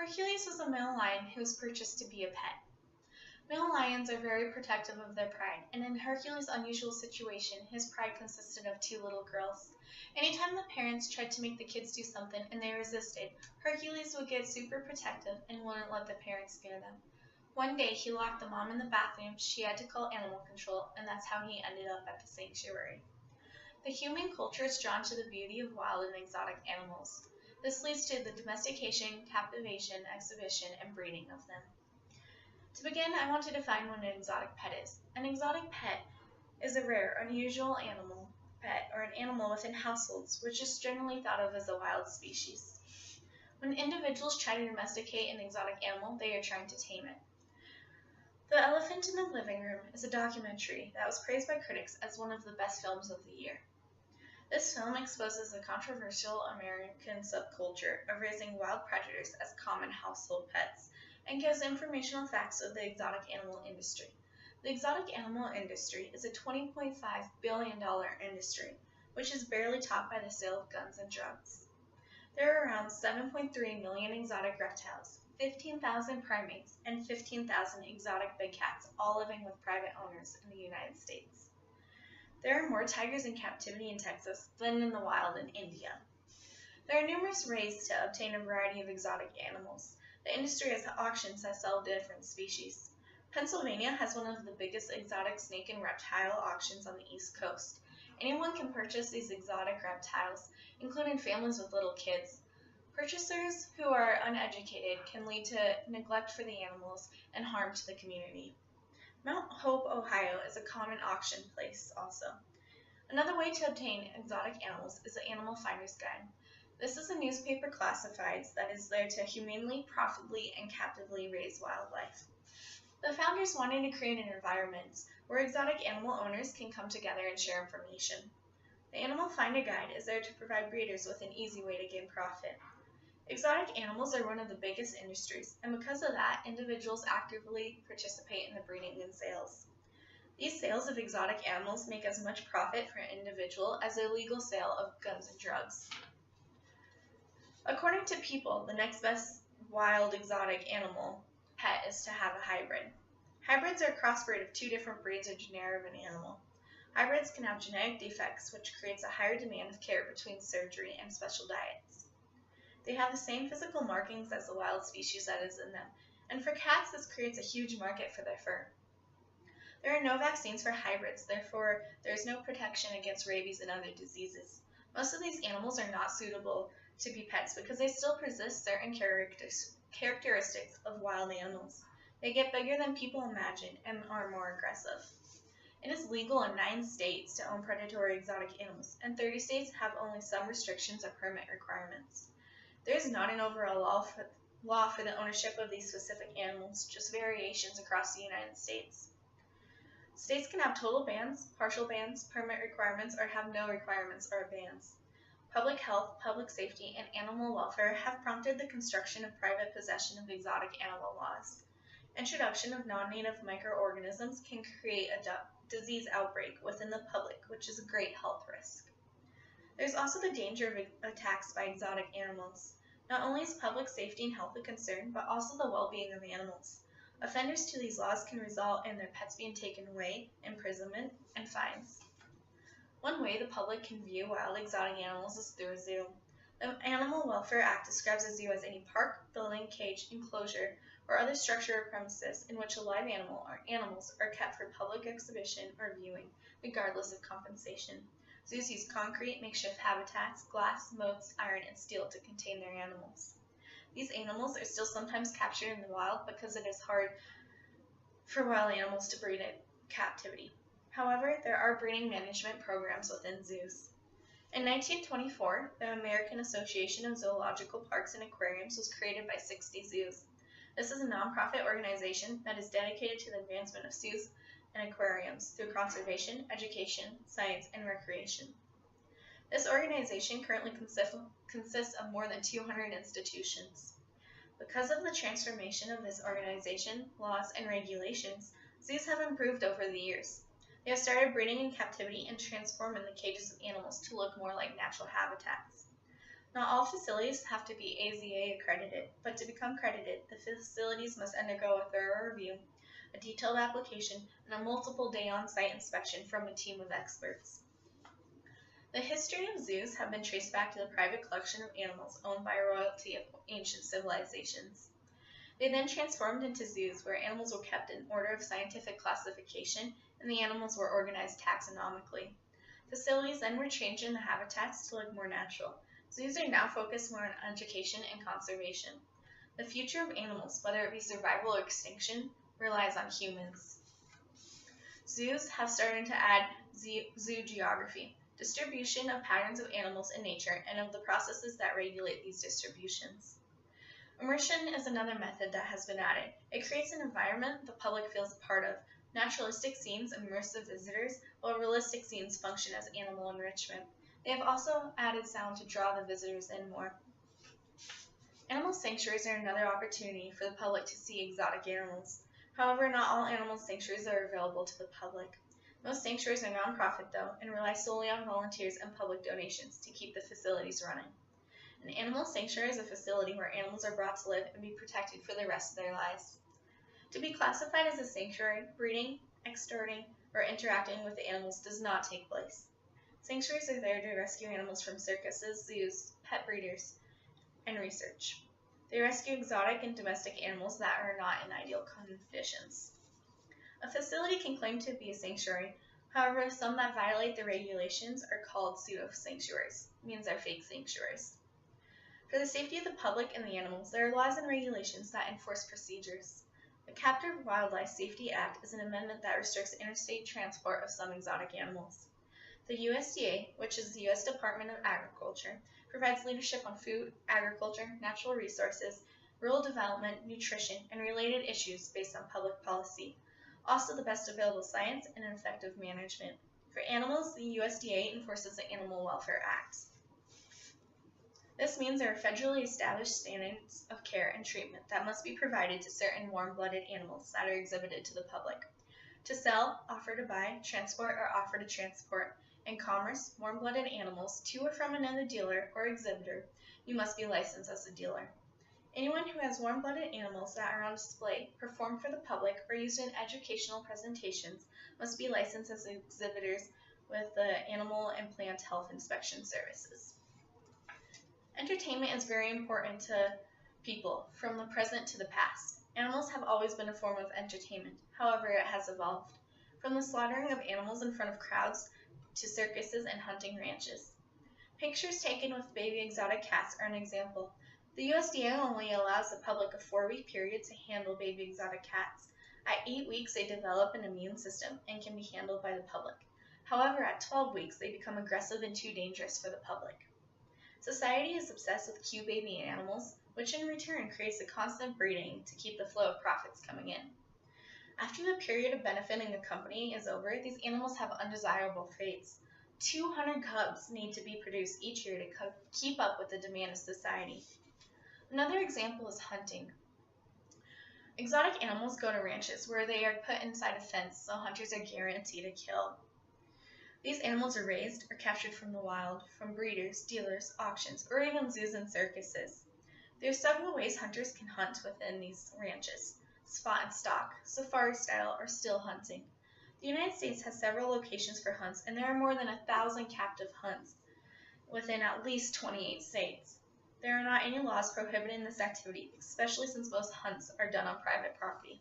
Hercules was a male lion who was purchased to be a pet. Male lions are very protective of their pride, and in Hercules' unusual situation, his pride consisted of two little girls. Anytime the parents tried to make the kids do something and they resisted, Hercules would get super protective and wouldn't let the parents near them. One day, he locked the mom in the bathroom. She had to call animal control, and that's how he ended up at the sanctuary. The human culture is drawn to the beauty of wild and exotic animals. This leads to the domestication, captivation, exhibition, and breeding of them. To begin, I want to define what an exotic pet is. An exotic pet is a rare, unusual animal pet or an animal within households, which is generally thought of as a wild species. When individuals try to domesticate an exotic animal, they are trying to tame it. The Elephant in the Living Room is a documentary that was praised by critics as one of the best films of the year. This film exposes the controversial American subculture of raising wild predators as common household pets and gives informational facts of the exotic animal industry. The exotic animal industry is a $20.5 billion industry, which is barely topped by the sale of guns and drugs. There are around 7.3 million exotic reptiles, 15,000 primates, and 15,000 exotic big cats, all living with private owners in the United States. There are more tigers in captivity in Texas than in the wild in India. There are numerous ways to obtain a variety of exotic animals. The industry has auctions that sell different species. Pennsylvania has one of the biggest exotic snake and reptile auctions on the East Coast. Anyone can purchase these exotic reptiles, including families with little kids. Purchasers who are uneducated can lead to neglect for the animals and harm to the community. Mount Hope, Ohio is a common auction place also. Another way to obtain exotic animals is the Animal Finder's Guide. This is a newspaper classifieds that is there to humanely, profitably, and captively raise wildlife. The founders wanted to create an environment where exotic animal owners can come together and share information. The Animal Finder Guide is there to provide breeders with an easy way to gain profit. Exotic animals are one of the biggest industries, and because of that, individuals actively participate in the breeding and sales. These sales of exotic animals make as much profit for an individual as the illegal sale of guns and drugs. According to people, the next best wild exotic animal pet is to have a hybrid. Hybrids are a crossbreed of two different breeds or genera of an animal. Hybrids can have genetic defects, which creates a higher demand of care between surgery and special diets. They have the same physical markings as the wild species that is in them, and for cats this creates a huge market for their fur. There are no vaccines for hybrids, therefore there is no protection against rabies and other diseases. Most of these animals are not suitable to be pets because they still possess certain characteristics of wild animals. They get bigger than people imagine and are more aggressive. It is legal in 9 states to own predatory exotic animals, and 30 states have only some restrictions or permit requirements. There is not an overall law for the ownership of these specific animals, just variations across the United States. States can have total bans, partial bans, permit requirements, or have no requirements or bans. Public health, public safety, and animal welfare have prompted the construction of private possession of exotic animal laws. Introduction of non-native microorganisms can create a disease outbreak within the public, which is a great health risk. There's also the danger of attacks by exotic animals. Not only is public safety and health a concern, but also the well-being of animals. Offenders to these laws can result in their pets being taken away, imprisonment, and fines. One way the public can view wild exotic animals is through a zoo. The Animal Welfare Act describes a zoo as any park, building, cage, enclosure, or other structure or premises in which a live animal or animals are kept for public exhibition or viewing, regardless of compensation. Zoos use concrete, makeshift habitats, glass, moats, iron, and steel to contain their animals. These animals are still sometimes captured in the wild because it is hard for wild animals to breed in captivity. However, there are breeding management programs within zoos. In 1924, the American Association of Zoological Parks and Aquariums was created by 60 zoos. This is a nonprofit organization that is dedicated to the advancement of zoos and aquariums through conservation, education, science, and recreation. This organization currently consists of more than 200 institutions. Because of the transformation of this organization, laws, and regulations, zoos have improved over the years. They have started breeding in captivity and transforming the cages of animals to look more like natural habitats. Not all facilities have to be AZA accredited, but to become accredited, the facilities must undergo a thorough review, a detailed application, and a multiple-day on-site inspection from a team of experts. The history of zoos have been traced back to the private collection of animals owned by royalty of ancient civilizations. They then transformed into zoos where animals were kept in order of scientific classification and the animals were organized taxonomically. Facilities then were changed in the habitats to look more natural. Zoos are now focused more on education and conservation. The future of animals, whether it be survival or extinction, relies on humans. Zoos have started to add zoo geography, distribution of patterns of animals in nature, and of the processes that regulate these distributions. Immersion is another method that has been added. It creates an environment the public feels a part of. Naturalistic scenes immerse the visitors, while realistic scenes function as animal enrichment. They have also added sound to draw the visitors in more. Animal sanctuaries are another opportunity for the public to see exotic animals. However, not all animal sanctuaries are available to the public. Most sanctuaries are nonprofit, though, and rely solely on volunteers and public donations to keep the facilities running. An animal sanctuary is a facility where animals are brought to live and be protected for the rest of their lives. To be classified as a sanctuary, breeding, extorting, or interacting with the animals does not take place. Sanctuaries are there to rescue animals from circuses, zoos, pet breeders, and research. They rescue exotic and domestic animals that are not in ideal conditions. A facility can claim to be a sanctuary. However, some that violate the regulations are called pseudo-sanctuaries, means they're fake sanctuaries. For the safety of the public and the animals, there are laws and regulations that enforce procedures. The Captive Wildlife Safety Act is an amendment that restricts interstate transport of some exotic animals. The USDA, which is the U.S. Department of Agriculture, provides leadership on food, agriculture, natural resources, rural development, nutrition, and related issues based on public policy. Also the best available science and effective management. For animals, the USDA enforces the Animal Welfare Act. This means there are federally established standards of care and treatment that must be provided to certain warm-blooded animals that are exhibited to the public. To sell, offer to buy, transport, or offer to transport, in commerce, warm-blooded animals to or from another dealer or exhibitor, you must be licensed as a dealer. Anyone who has warm-blooded animals that are on display, performed for the public, or used in educational presentations must be licensed as exhibitors with the Animal and Plant Health Inspection Services. Entertainment is very important to people, from the present to the past. Animals have always been a form of entertainment. However, it has evolved. From the slaughtering of animals in front of crowds to circuses and hunting ranches. Pictures taken with baby exotic cats are an example. The USDA only allows the public a 4-week period to handle baby exotic cats. At 8 weeks, they develop an immune system and can be handled by the public. However, at 12 weeks, they become aggressive and too dangerous for the public. Society is obsessed with cute baby animals, which in return creates a constant breeding to keep the flow of profits coming in. After the period of benefiting the company is over, these animals have undesirable fates. 200 cubs need to be produced each year to keep up with the demand of society. Another example is hunting. Exotic animals go to ranches where they are put inside a fence so hunters are guaranteed a kill. These animals are raised or captured from the wild, from breeders, dealers, auctions, or even zoos and circuses. There are several ways hunters can hunt within these ranches: spot and stalk, safari style, or still hunting. The United States has several locations for hunts, and there are more than 1,000 captive hunts within at least 28 states. There are not any laws prohibiting this activity, especially since most hunts are done on private property.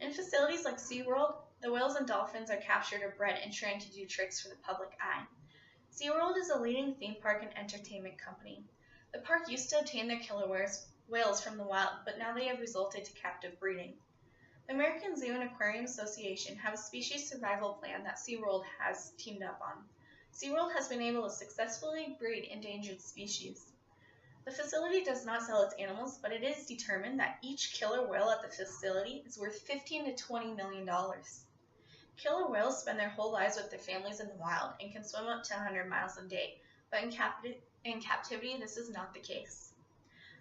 In facilities like SeaWorld, the whales and dolphins are captured or bred and trained to do tricks for the public eye. SeaWorld is a leading theme park and entertainment company. The park used to obtain their killer whales from the wild, but now they have resulted to captive breeding. The American Zoo and Aquarium Association have a species survival plan that SeaWorld has teamed up on. SeaWorld has been able to successfully breed endangered species. The facility does not sell its animals, but it is determined that each killer whale at the facility is worth $15 to $20 million. Killer whales spend their whole lives with their families in the wild and can swim up to 100 miles a day, but in captivity this is not the case.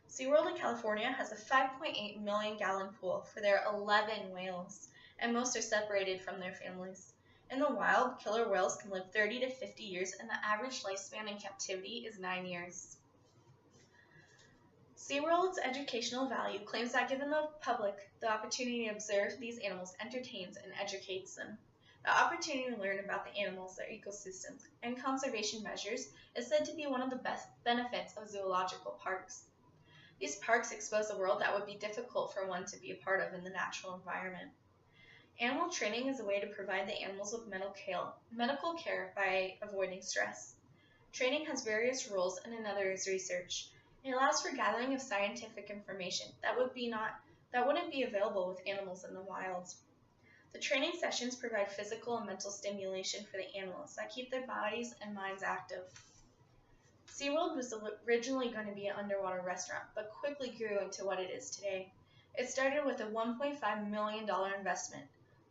SeaWorld in California has a 5.8 million gallon pool for their 11 whales, and most are separated from their families. In the wild, killer whales can live 30 to 50 years, and the average lifespan in captivity is 9 years. SeaWorld's educational value claims that giving the public the opportunity to observe these animals entertains and educates them. The opportunity to learn about the animals, their ecosystems, and conservation measures is said to be one of the best benefits of zoological parks. These parks expose a world that would be difficult for one to be a part of in the natural environment. Animal training is a way to provide the animals with medical care by avoiding stress. Training has various roles, and another is research. It allows for gathering of scientific information that wouldn't be available with animals in the wild. The training sessions provide physical and mental stimulation for the animals that keep their bodies and minds active. SeaWorld was originally going to be an underwater restaurant, but quickly grew into what it is today. It started with a $1.5 million investment,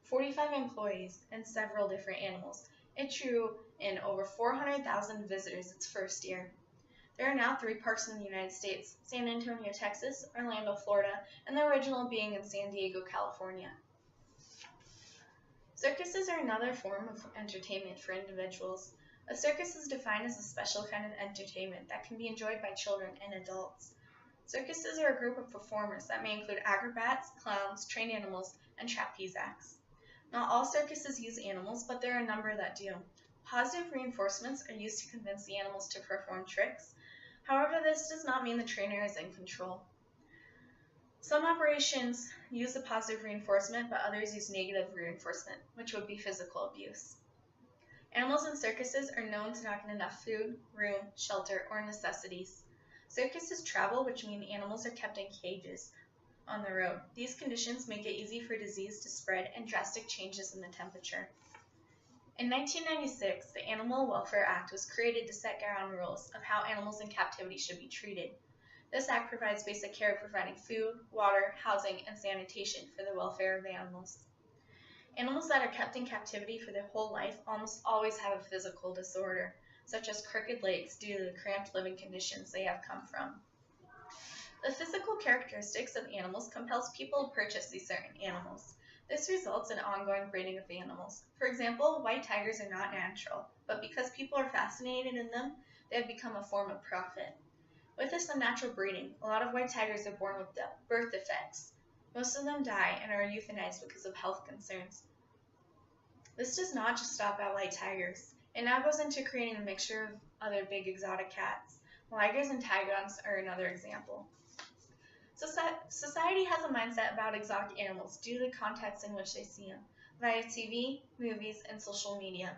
45 employees, and several different animals. It drew in over 400,000 visitors its first year. There are now 3 parks in the United States: San Antonio, Texas, Orlando, Florida, and the original being in San Diego, California. Circuses are another form of entertainment for individuals. A circus is defined as a special kind of entertainment that can be enjoyed by children and adults. Circuses are a group of performers that may include acrobats, clowns, trained animals, and trapeze acts. Not all circuses use animals, but there are a number that do. Positive reinforcements are used to convince the animals to perform tricks. However, this does not mean the trainer is in control. Some operations use the positive reinforcement, but others use negative reinforcement, which would be physical abuse. Animals in circuses are known to not get enough food, room, shelter, or necessities. Circuses travel, which means animals are kept in cages on the road. These conditions make it easy for disease to spread and drastic changes in the temperature. In 1996, the Animal Welfare Act was created to set ground rules of how animals in captivity should be treated. This act provides basic care providing food, water, housing, and sanitation for the welfare of animals. Animals that are kept in captivity for their whole life almost always have a physical disorder, such as crooked legs due to the cramped living conditions they have come from. The physical characteristics of animals compels people to purchase these certain animals. This results in ongoing breeding of animals. For example, white tigers are not natural, but because people are fascinated in them, they have become a form of profit. With this unnatural breeding, a lot of white tigers are born with birth defects. Most of them die and are euthanized because of health concerns. This does not just stop at white tigers. It now goes into creating a mixture of other big exotic cats. Ligers and tigers are another example. Society has a mindset about exotic animals due to the context in which they see them, via TV, movies, and social media.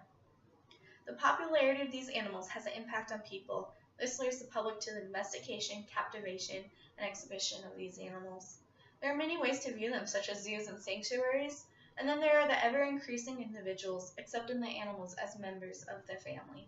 The popularity of these animals has an impact on people. This leads the public to the domestication, captivation, and exhibition of these animals. There are many ways to view them, such as zoos and sanctuaries, and then there are the ever-increasing individuals accepting the animals as members of their family.